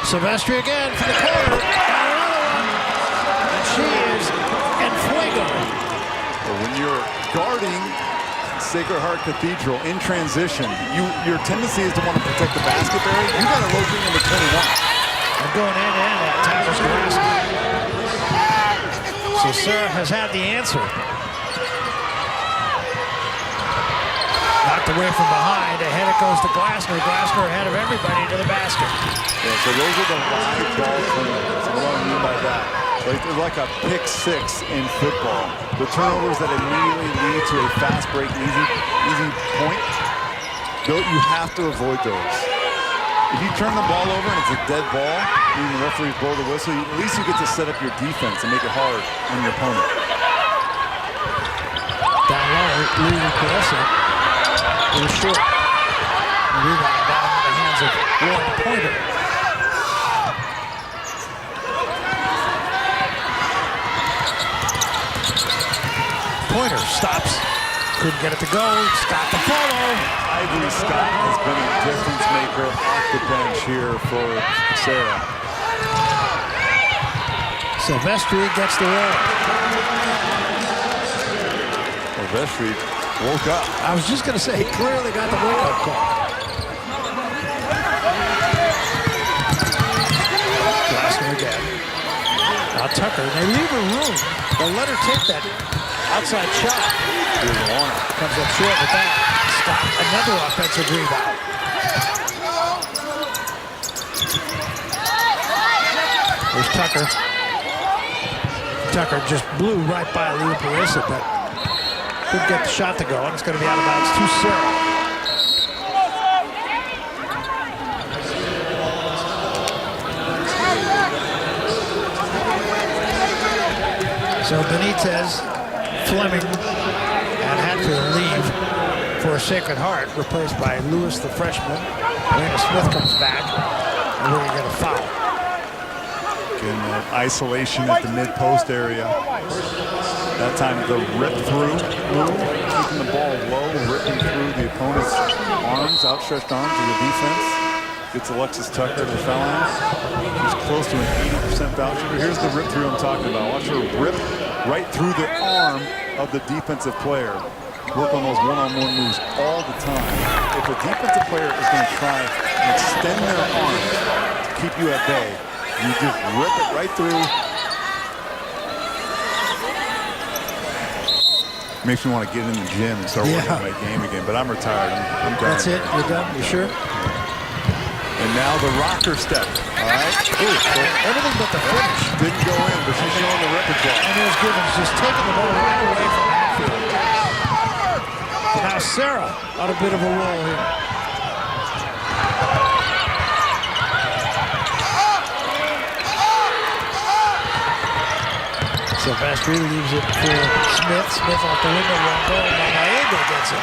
Silvestri again for the corner. Got another one. And she is en fuego. Well, when you're guarding Sacred Heart Cathedral in transition, your tendency is to want to protect the basket area. You got to rotate into 21. And going end-to-end at Thomas Glasgow. So Serra has had the answer. Knocked away from behind. Ahead it goes to Glasgow. Glasgow ahead of everybody to the basket. Yeah, so those are the live ball turnovers. What do I mean by that? They're like a pick six in football. The turnovers that immediately lead to a fast break, easy point. You have to avoid those. If you turn the ball over and it's a dead ball, meaning the referees blow the whistle, at least you get to set up your defense and make it hard on your opponent. Down low, leading Caressa. It was short. Rebound down in the hands of Warren Pointer. Pointer stops. Couldn't get it to go. Scott to follow. Ivory Scott has been a difference maker off the bench here for Serra. Silvestri gets the roll. Silvestri woke up. I was just going to say, he clearly got the wake-up call. Glasgow again. Now Tucker, they leave her room. They'll let her take that outside shot. Comes up short with that. Scott, another offensive rebound. There's Tucker. Tucker just blew right by Leo Parissa, but couldn't get the shot to go, and it's going to be out of bounds to Serra. So Benitez, Fleming, and Hatfield leave for Sacred Heart, replaced by Lewis, the freshman. Elena Smith comes back, and we're going to get a foul. Again, isolation at the mid-post area. That time the rip-through move, keeping the ball low, ripping through the opponent's arms, outstretched arms of the defense. Gets Alexis Tucker to the foul line. She's close to an 80% foul shooter. Here's the rip-through I'm talking about. Watch her rip right through the arm of the defensive player. Work on those one-on-one moves all the time. If a defensive player is going to try and extend their arm to keep you at bay, you just rip it right through. Makes me want to get in the gym and start working on my game again, but I'm retired. I'm done. That's it? You're done? You sure? And now the rocker step. All right. Ooh, everything but the finish. Didn't go in, but she's showing the repertoire. And there's Gibbons just taking the ball right away from Hatfield. So now Serra on a bit of a roll here. Silvestri leaves it for Smith. Smith off the window, won't go. Maeda gets it.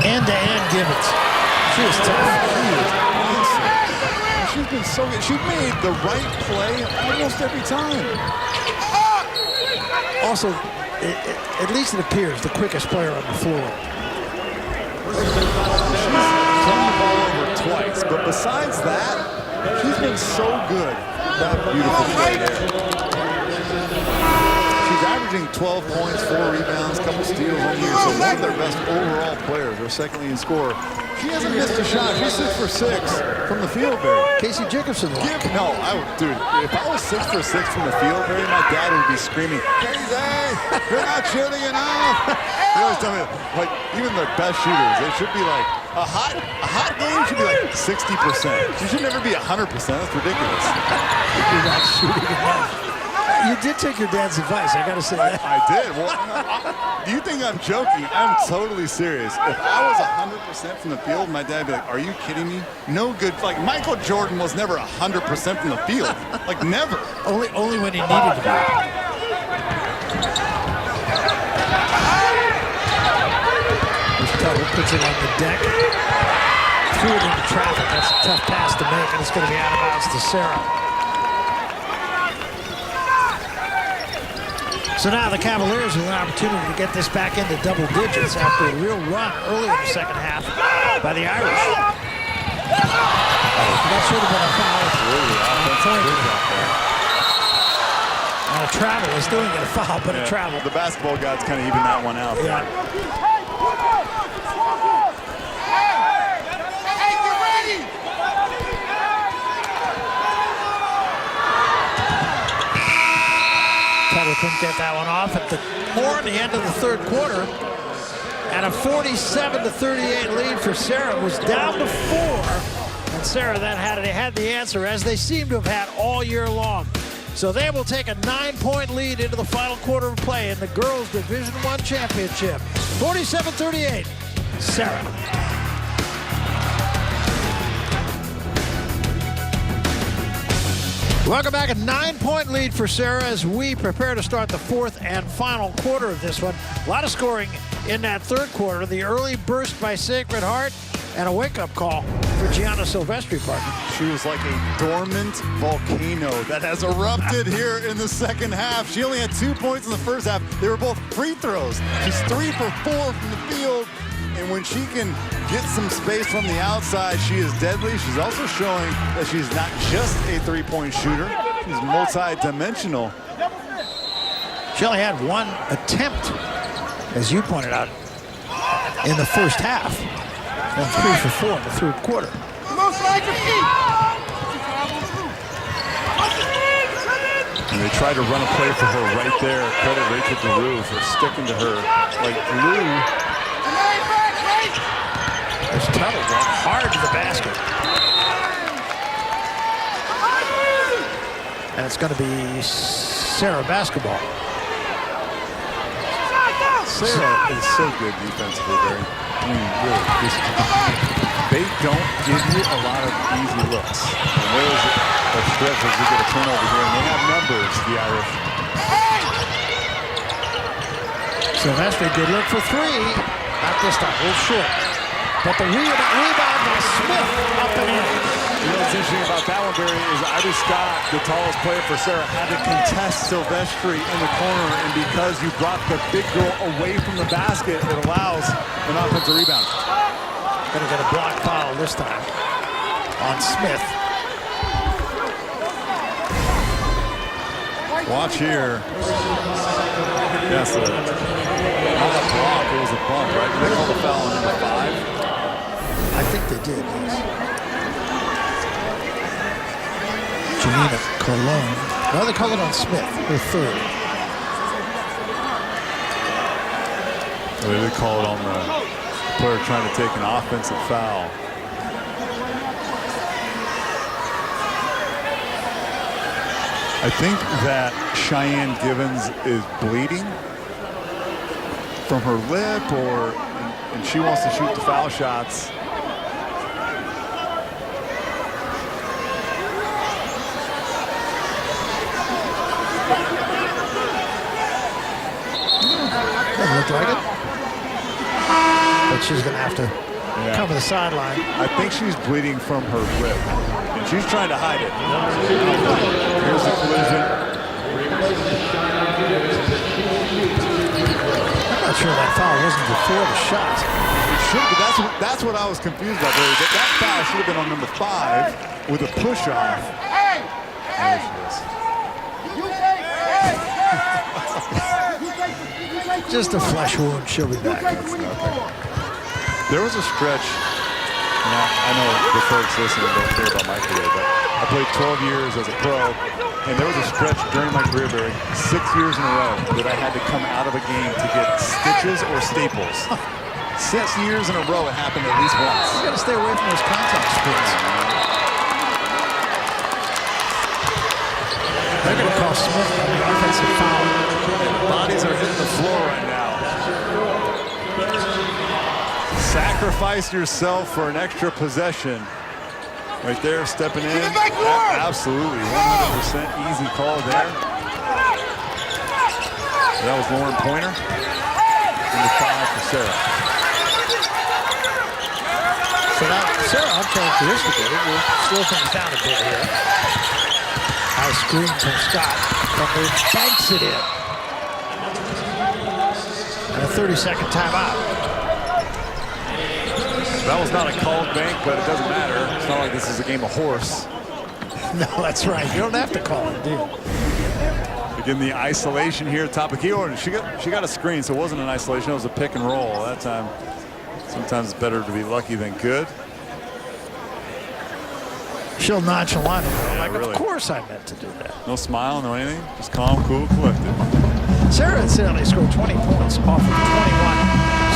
End-to-end Gibbons. She is tough. She's been so good. She made the right play almost every time. Also, at least it appears, the quickest player on the floor. She's turned the ball over twice, but besides that, she's been so good. That beautiful play there. She's averaging 12 points, 4 rebounds, couple steals on the year, so one of their best overall players, their second leading scorer. She hasn't missed a shot. She's 6 for 6 from the field, Barry. Casey Jacobson. No, dude, if I was 6 for 6 from the field, Barry, my dad would be screaming, Casey, you're not shooting enough. He always tell me, like, even the best shooters, they should be like, a hot game should be like 60%. You should never be 100%. That's ridiculous. You're not shooting enough. You did take your dad's advice, I gotta say that. I did. Well, do you think I'm joking? I'm totally serious. If I was 100% from the field, my dad would be like, are you kidding me? No good. Like, Michael Jordan was never 100% from the field. Like, never. Only when he needed to be. Tucker puts it on the deck. Threw it into traffic. That's a tough pass to make, and it's going to be out of bounds to Serra. So now the Cavaliers have an opportunity to get this back into double digits after a real run early in the second half by the Irish. That should have been a foul. And a travel. They still didn't get a foul, but a travel. The basketball gods kind of even that one out. Yeah. Couldn't get that one off at the end of the third quarter. And a 47-38 lead for Serra was down to 4. And Serra then had the answer, as they seem to have had all year long. So they will take a 9-point lead into the final quarter of play in the girls' Division I championship. 47-38, Serra. Welcome back. A 9-point lead for Serra as we prepare to start the fourth and final quarter of this one. A lot of scoring in that third quarter. The early burst by Sacred Heart and a wake-up call for Gianna Silvestri, partner. She was like a dormant volcano that has erupted here in the second half. She only had 2 points in the first half. They were both free throws. She's 3 for 4 from the field. And when she can get some space from the outside, she is deadly. She's also showing that she's not just a three-point shooter. She's multi-dimensional. She only had one attempt, as you pointed out, in the first half. And 3 for 4 in the third quarter. And they tried to run a play for her right there. Credit Rachel DeRue for sticking to her like glue. There's Tuttle going hard to the basket. And it's going to be Serra basketball. Serra is so good defensively, Barry. I mean, really, they don't give you a lot of easy looks. And there's a stretch as we get a turnover here, and they have numbers, the Irish. Silvestri, good look for 3. Not this time, a little short. But the rebound by Smith up and in. You know what's interesting about that one, Barry, is Ivy Scott, the tallest player for Serra, had to contest Silvestri in the corner, and because you brought the big girl away from the basket, it allows an offensive rebound. Gonna get a block foul this time on Smith. Watch here. Yes, not a block, it was a bump, right? Did they call the foul on number 5? I think they did, yes. Janina Colon. No, they call it on Smith, her third. Well, they call it on the player trying to take an offensive foul. I think that Cheyenne Givens is bleeding from her lip, and she wants to shoot the foul shots. Doesn't look like it. But she's going to have to cover the sideline. I think she's bleeding from her lip, and she's trying to hide it. Here's the collision. I'm not sure that foul wasn't before the shot. It should be. That's what I was confused about. That foul should have been on number 5 with a push-off. There she is. Just a flesh wound. She'll be back. There was a stretch. I know the folks listening don't care about my career, but I played 12 years as a pro, and there was a stretch during my career, Barry, 6 years in a row that I had to come out of a game to get stitches or staples. 6 years in a row, it happened at least once. You got to stay away from those contact sports. They're going to call Smith on the offensive foul. Bodies are hitting the floor right now. Sacrifice yourself for an extra possession. Right there, stepping in. Absolutely, 100% easy call there. That was Lauren Pointer. Number 5 for Serra. So now Serra, uncharacteristically, will slow things down a bit here. Nice screen from Scott. Butler banks it in. and a 30-second timeout. That was not a called bank, but it doesn't matter. It's not like this is a game of horse. No, that's right. You don't have to call it, do you? Begin the isolation here at top of key. And she got a screen, so it wasn't an isolation. It was a pick and roll. That time, sometimes it's better to be lucky than good. She'll nonchalant. Yeah, like, really. Of course I meant to do that. No smile, no anything. Just calm, cool, collected. Serra incidentally scored 20 points off of 21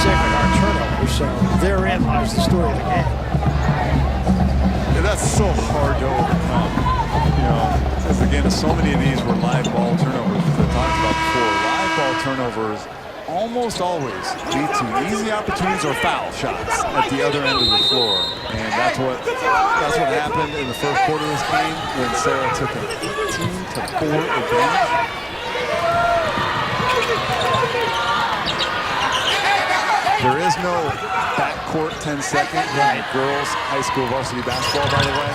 Sacred Heart turnovers, so therein lies the story of the game. Yeah, that's so hard to overcome. You know, because again, so many of these were live ball turnovers, as I talked about before. Live ball turnovers almost always lead to easy opportunities or foul shots at the other end of the floor. And that's what happened in the first quarter of this game when Serra took an 18-4 advantage. There is no backcourt 10-second in girls high school varsity basketball, by the way.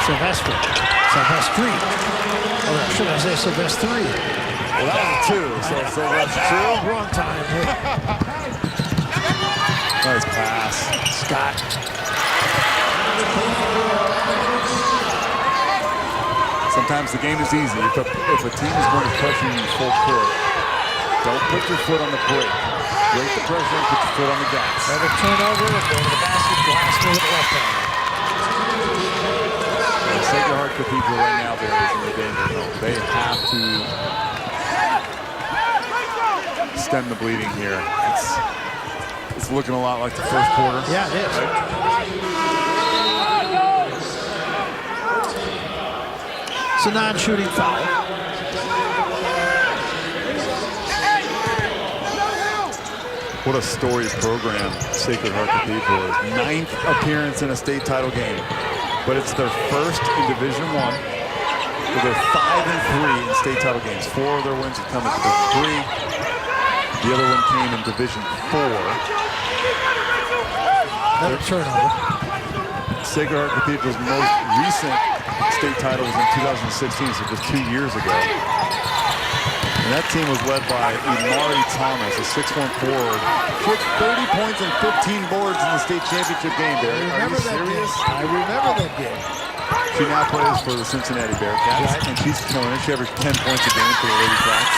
Sylvester. Or should I say Sylvester? Well, that was a 2, so that's true. Wrong time. Nice pass. Scott. Sometimes the game is easy. If a team is going to pressure you full court, don't put your foot on the brake. Break the pressure and put your foot on the gas. Another turnover, go to the basket, glass with the left hand. Sacred Heart Cathedral right now, Barry, is in the danger zone. They have to stem the bleeding here. It's looking a lot like the first quarter. Yeah, it is. It's a non-shooting foul. What a storied program Sacred Heart Cathedral is. 9th appearance in a state title game, but it's their first in Division I. So they're 5-3 in state title games. 4 of their wins have come in Division III. The other one came in Division IV. Another turnover. Sacred Heart Cathedral's most recent state title was in 2016, so just 2 years ago. And that team was led by Imari Thomas, a 6'1" forward. She had 30 points and 15 boards in the state championship game, Barry. Are you serious? I remember that game. She now plays for the Cincinnati Bearcats, and she's killing it. She averaged 10 points a game for the Lady Cats.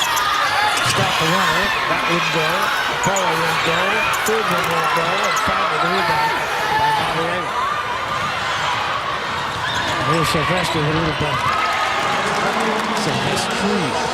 Stop the runner. That wouldn't go. Paula wouldn't go. Third one wouldn't go. And finally the rebound by Marietta. Here's Sylvester with a little bit. Sylvester.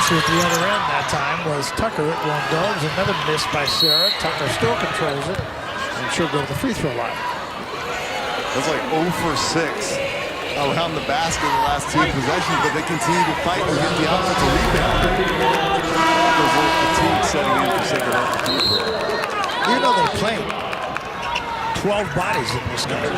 At the other end that time was Tucker at one goal. There's another miss by Serra. Tucker still controls it, and she'll go to the free throw line. That's like 0 for 6 around the basket in the last 2 possessions, but they continue to fight and get the offensive rebound. There's a little fatigue setting in for Sacred Heart Cathedral. You know they play 12 bodies in this game.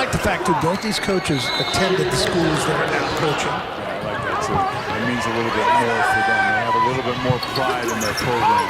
The fact that both these coaches attended the schools that are now coaching. Yeah, I like that too. It means a little bit more for them. They have a little bit more pride in their program.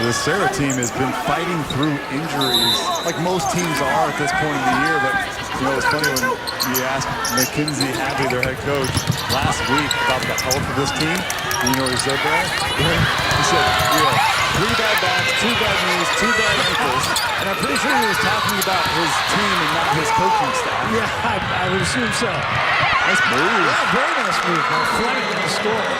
The Serra team has been fighting through injuries like most teams are at this point in the year, but you know, it's funny when you asked Mackenzie Hadley, their head coach, last week about the health of this team. You know what he said there? He said, we have 3 bad backs, 2 bad knees, 2 bad ankles. And I'm pretty sure he was talking about his team and not his coaching staff. Yeah, I would assume so. Nice move. Yeah, very nice move. Fleming in the score.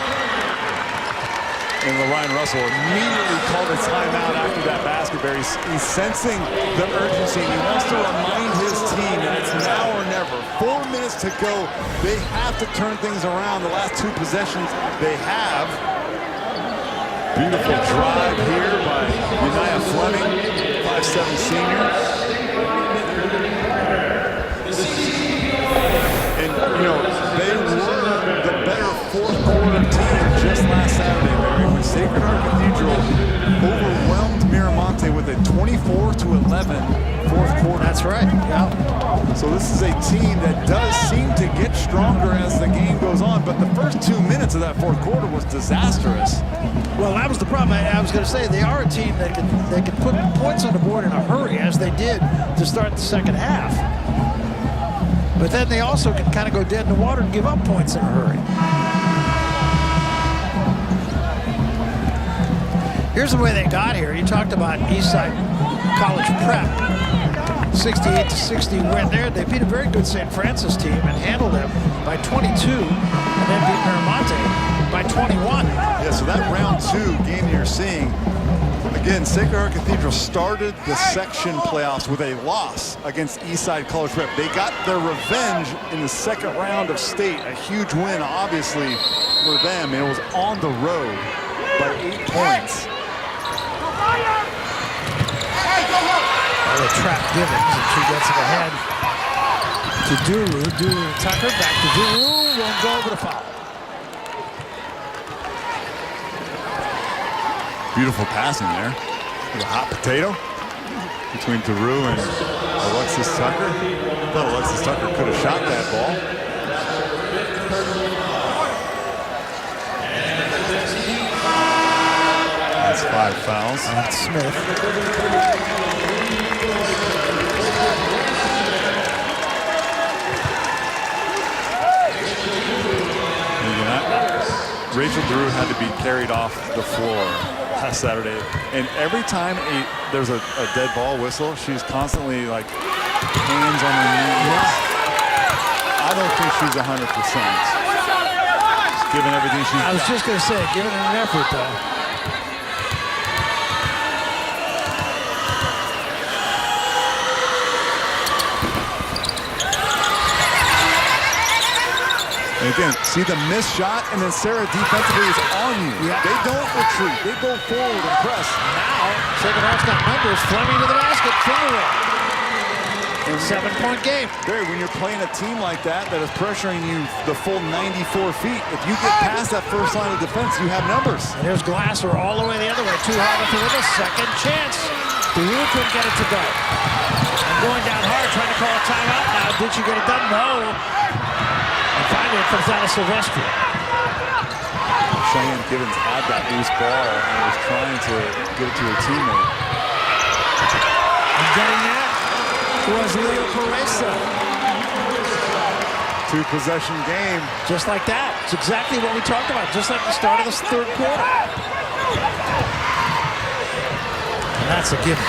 And Ryan Russell immediately called a timeout after that basket. He's sensing the urgency, and he wants to remind his team that it's now or never. 4 minutes to go. They have to turn things around. The last 2 possessions they have. Beautiful drive here by Uniah Fleming, 5'7" senior. And, you know, they 34-11, fourth quarter. That's right. Yeah. So this is a team that does seem to get stronger as the game goes on, but the first 2 minutes of that fourth quarter was disastrous. Well, that was the problem. I was going to say they are a team that can put points on the board in a hurry, as they did to start the second half. But then they also can kind of go dead in the water and give up points in a hurry. Here's the way they got here. You talked about Eastside College Prep. 68-60 win there. They beat a very good St. Francis team and handled them by 22, and then beat Miramonte by 21. Yeah, so that round 2 game you're seeing, again, Sacred Heart Cathedral started the section playoffs with a loss against Eastside College Prep. They got their revenge in the second round of state. A huge win, obviously, for them. It was on the road by 8 points. They trap Givens, and she gets it ahead to Duru. Duru Tucker, back to Duru, won't go over the foul. Beautiful passing there. There's a hot potato between Duru and Alexis Tucker. I thought Alexis Tucker could have shot that ball. That's 5 fouls. And Smith. Rachel Drew had to be carried off the floor last Saturday, and every time there's a dead ball whistle, she's constantly like hands on her knees. I don't think she's 100%. Given everything she's I was just going to say, giving it an effort though. And again, see the missed shot, and then Serra defensively is on you. Yeah. They don't retreat. They go forward and press. Now, Sacred Heart's got numbers. Fleming to the basket. Finger roll. And 7-point game. Barry, when you're playing a team like that is pressuring you the full 94 feet, if you get past that first line of defense, you have numbers. And there's Glasser all the way the other way. Too hard to win a second chance. Duru couldn't get it to go. And going down hard, trying to call a timeout now. Did she get it done? No. Finally, it comes down to Silvestri. Cheyenne Givens had that loose ball and was trying to get it to her teammate. And getting that was Leo Pereza. 2-possession game. Just like that. It's exactly what we talked about. Just like the start of this third quarter. And that's a given.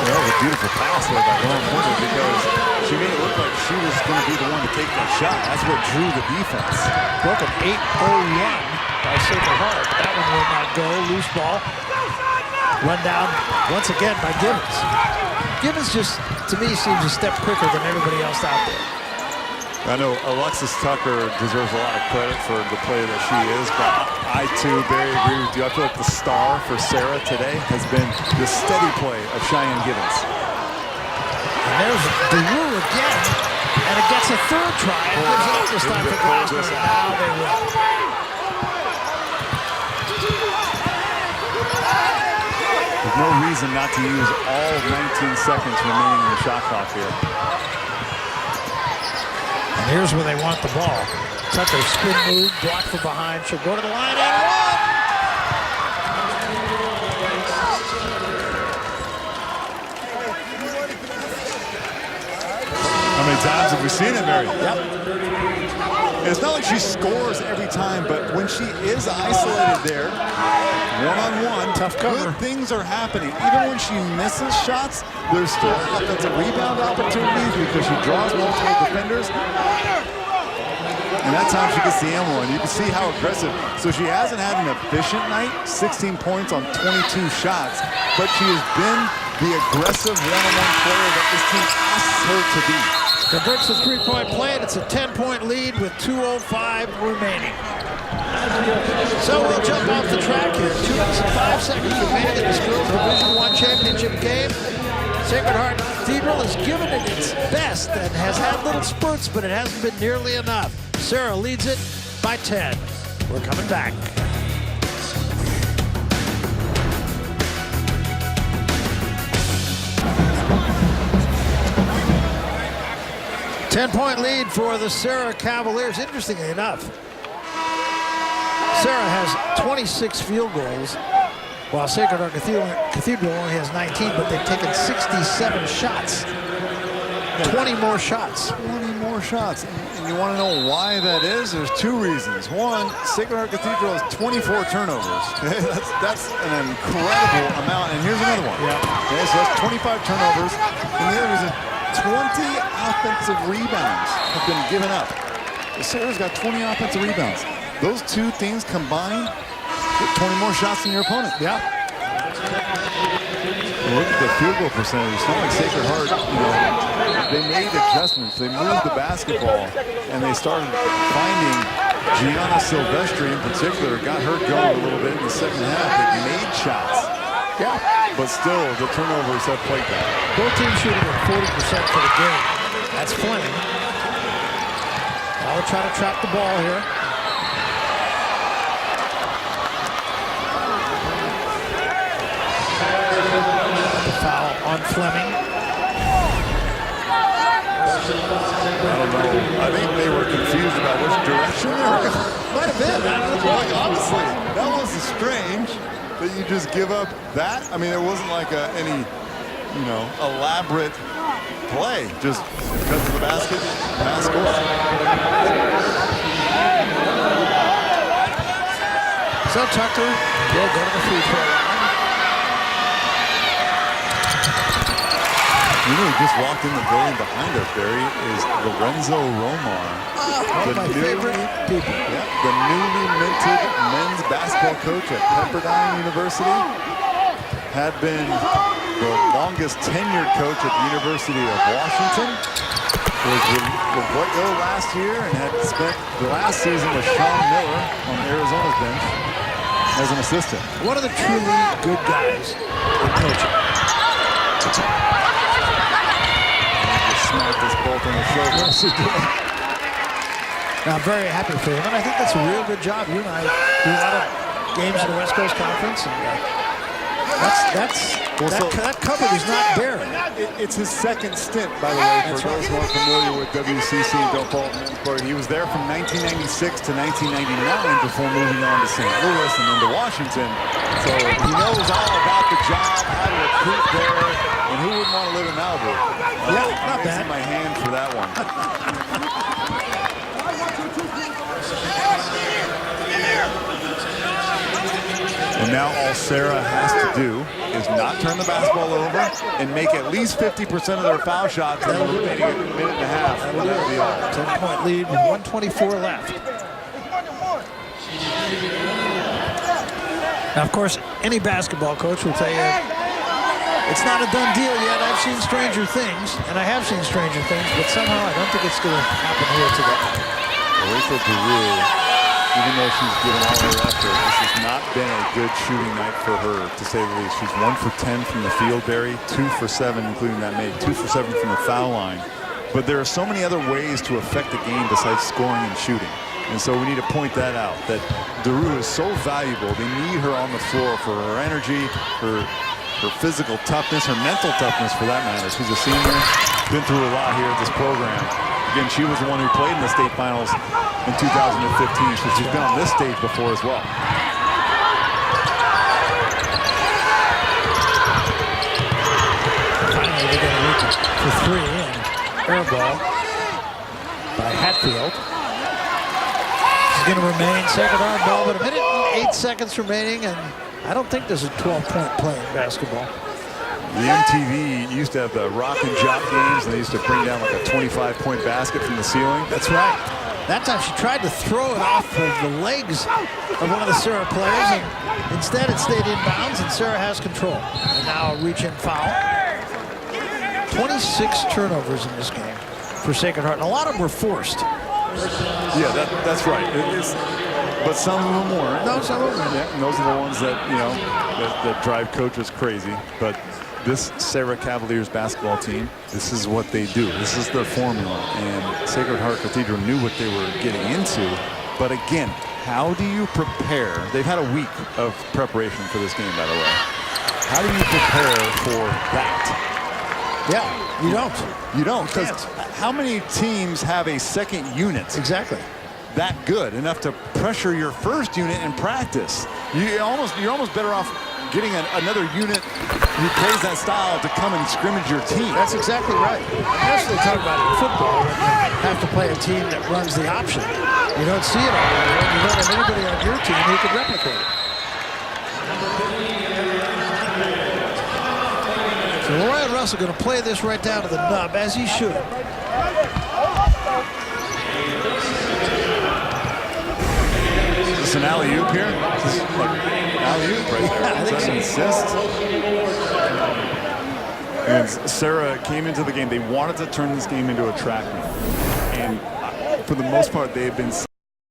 That was a beautiful pass there by Lauren Porter, because she made it look like she was going to be the one to take that shot. That's what drew the defense. Broken 8-0 run by Sacred Heart. That one will not go. Loose ball. Run down once again by Givens. Givens just, to me, seems a step quicker than everybody else out there. I know Alexis Tucker deserves a lot of credit for the player that she is, but I too very agree with you. I feel like the star for Serra today has been the steady play of Cheyenne Givens. And there's Duru again, and it gets a third try. It gives it up this time for Glasser. Now they will. There's no reason not to use all 19 seconds remaining in the shot clock here. And here's where they want the ball. Tucker spin move, blocked from behind. She'll go to the line and one. How many times have we seen it, Mary? Yep. It's not like she scores every time, but when she is isolated there, one-on-one, tough cover. Good things are happening. Even when she misses shots, there's still offensive rebound opportunities because she draws multiple defenders. And that time she gets the and one. You can see how aggressive. So she hasn't had an efficient night, 16 points on 22 shots, but she has been the aggressive one-on-one player that this team asks her to be. Converts the three-point play, and it's a 10-point lead with 2:05 remaining. So we'll jump off the track here. 2 minutes and 5 seconds remaining in this girls' Division I championship game. Sacred Heart Cathedral has given it its best and has had little spurts, but it hasn't been nearly enough. Serra leads it by 10. We're coming back. 10-point lead for the Serra Cavaliers. Interestingly enough, Serra has 26 field goals, while Sacred Heart Cathedral only has 19, but they've taken 67 shots. 20 more shots. 20 more shots. And you want to know why that is? There's two reasons. One, Sacred Heart Cathedral has 24 turnovers. Okay? That's an incredible amount. And here's another one. Okay, so that's 25 turnovers. And the other reason, 20 offensive rebounds have been given up. Sarah's got 20 offensive rebounds. Those two things combined get 20 more shots than your opponent. Yeah. Look at the field goal percentage. It's not like Sacred Heart, they made adjustments. They moved the basketball, and they started finding Gianna Silvestri in particular. Got her going a little bit in the second half. They made shots. Yeah. But still, the turnovers have played that. Both teams shooting at 40% for the game. That's Fleming. Now we'll try to trap the ball here. The foul on Fleming. I don't know. I think they were confused about which direction they were going. Might have been. Like, honestly, that was strange that you just give up that. I mean, it wasn't like any, elaborate play. Just cut to the basket, pass, score. So Tucker will go to the free throw line. You know who just walked in the building behind us, Barry, is Lorenzo Romar. One of my favorite people. Yeah, the newly minted men's basketball coach at Pepperdine University. Had been the longest tenured coach at the University of Washington. Was with White last year and had spent the last season with Sean Miller on Arizona's bench as an assistant. One of the truly good guys in coaching. Smacked us both on the shoulder. Yes, he did. Now, I'm very happy for him, and I think that's a real good job. You and I do a lot of games in the West Coast Conference, and that cupboard is not bare. It's his second stint, by the way, for those who aren't familiar with WCC and Don't Fall Men's Court. He was there from 1996 to 1999 before moving on to St. Louis and then to Washington. So he knows all about the job, how to recruit there, and who wouldn't want to live in Malibu? Yeah, not bad. Raising my hand for that one. And now all Serra has to do is not turn the basketball over and make at least 50% of their foul shots in the remaining minute and a half. That'll be all. 10-point lead with 1:24 left. Now, of course, any basketball coach will tell you it's not a done deal yet. I've seen stranger things, and I have seen stranger things, but somehow I don't think it's going to happen here today. Rachel Giroux, even though she's given all her effort, this has not been a good shooting night for her, to say the least. She's 1 for 10 from the field, Barry, 2 for 7, including that made, 2 for 7 from the foul line. But there are so many other ways to affect the game besides scoring and shooting. And so we need to point that out, that Giroux is so valuable. They need her on the floor for her energy, her physical toughness, her mental toughness for that matter. She's a senior, been through a lot here at this program. Again, she was the one who played in the state finals in 2015, so she's been on this stage before as well. Finally, they're going to reach for 3 in. Air ball by Hatfield. She's going to remain second on ball, but a minute and 8 seconds remaining, and I don't think there's a 12-point play in basketball. The MTV used to have the rock and jock games, and they used to bring down like a 25-point basket from the ceiling. That's right. That time she tried to throw it off of the legs of one of the Serra players, and instead it stayed in bounds, and Serra has control. And now a reach-in foul. 26 turnovers in this game for Sacred Heart, and a lot of them were forced. Yeah, that's right. But some of them weren't. No, some of them weren't. Yeah, and those are the ones that, that drive coaches crazy. But this Serra Cavaliers basketball team, this is what they do. This is their formula. And Sacred Heart Cathedral knew what they were getting into. But again, how do you prepare? They've had a week of preparation for this game, by the way. How do you prepare for that? Yeah, you don't. You don't, because can't. how many teams have a second unit Exactly. that good enough to pressure your first unit in practice? You're almost better off getting another unit who plays that style to come and scrimmage your team. That's exactly right. That's what they talk about in football, when you have to play a team that runs the option. You don't see it all the way. You don't have anybody on your team who can replicate it. So Ryan Russell going to play this right down to the nub, as he should. Is this an alley-oop here? This is like alley-oop right there. Yeah, I think Is that so. an assist? And Serra came into the game. They wanted to turn this game into a track meet. And for the most part, they have been